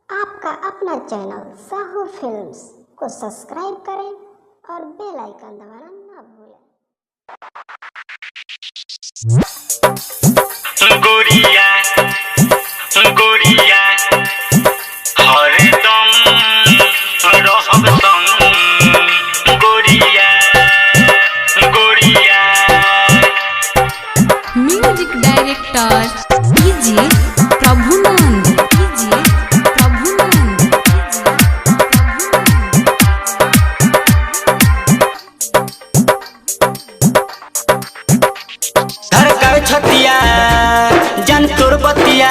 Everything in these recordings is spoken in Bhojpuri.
आपका अपना चैनल साहू फिल्म्स को सब्सक्राइब करें और बेल आइकन दबाना ना भूलें। गोरिया गोरिया हरदम रहब संग गोरिया गोरिया। म्यूजिक डायरेक्टर कीजिए प्रभुनंद धड़का छतिया जन तोर बतिया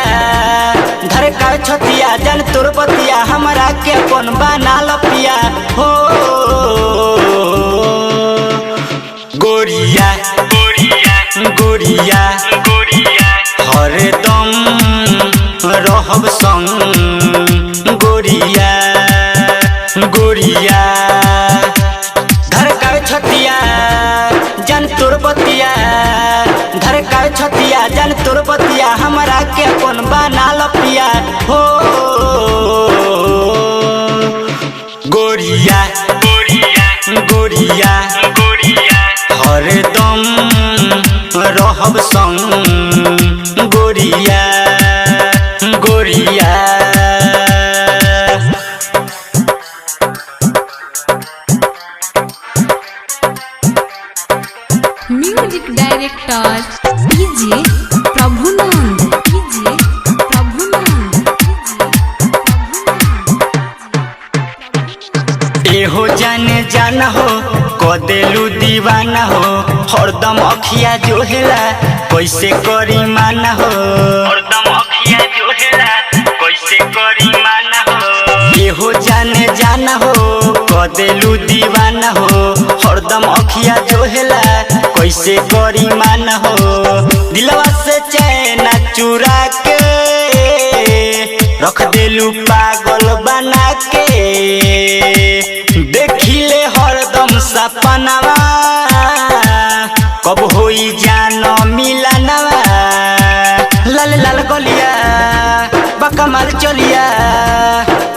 धड़का छतिया जन तोर बतिया हमरा के अपन बना लपिया हो गोरिया गोरिया गोरिया गोरिया हरदम रहब संग गोरिया गोरिया। धड़का छतिया जन तोर बतिया धड़का छतिया जन तोर बतिया हमरा के अपन बना लपिया हो गोरिया गोरिया गोरिया गोरिया हरदम रहब संग गोरिया गोरिया। म्यूजिक डायरेक्टर कीजिए प्रभुनंद एहो जाने जाना हो कदेलू दीवाना हो हरदम अखिया जोहेला कैसे करी माना हो हरदम अखिया जोहेला कैसे करी माना हो। एहो जाने जाना हो कदेलू दीवाना हो हरदम अखिया जोहेला कैसे करी माना हो। दिलवा से चैन चुरा के रख देलू पागल बना के देखिले हरदम सपनावा कब होई जान मिलनवा। लाल लाल गलिया बकमाल चलिया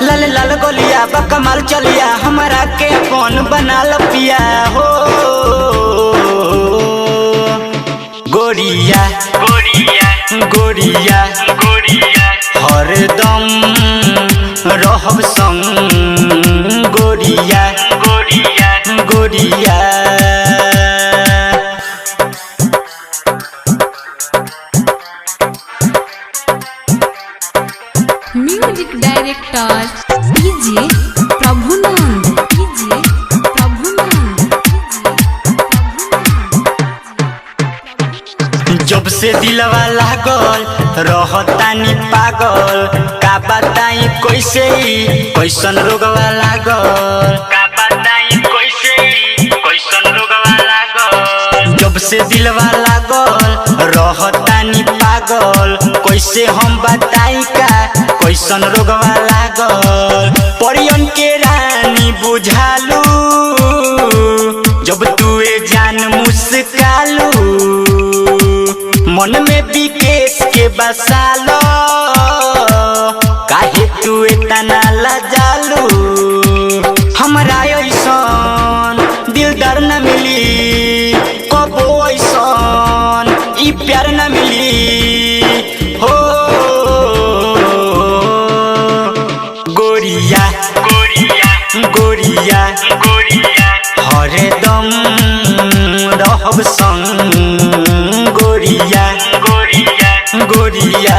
लाल लाल गलिया बकमाल चलिया हमरा के कौन बना लपिया हो गोरिया गोरिया गोरिया गोरिया हरदम रहब संग गोरिया गोरिया गोरिया। म्यूजिक डायरेक्टर कीजिए प्रभुनंद जब से दिलवा लागल रहतानी पागल का बताई कैसे कैसन रोगवा लागल का बताई कैसे कैसन रोगवा लागल। जब से दिलवा लागल रहतानी पागल कैसे हम बताई का कैसन रोगवा लागल। परियन के रानी बुझालू जब तू जान मुस्कालू मन में विकेश के बसालो काहे तू इतना लजालू। हमरा ऐसन दिलदार न मिली कबो ऐसन ई प्यार न मिली हो गोरिया गोरिया गोरिया गोरिया हरदम रहब संग गोरिया गोरिया गोरिया।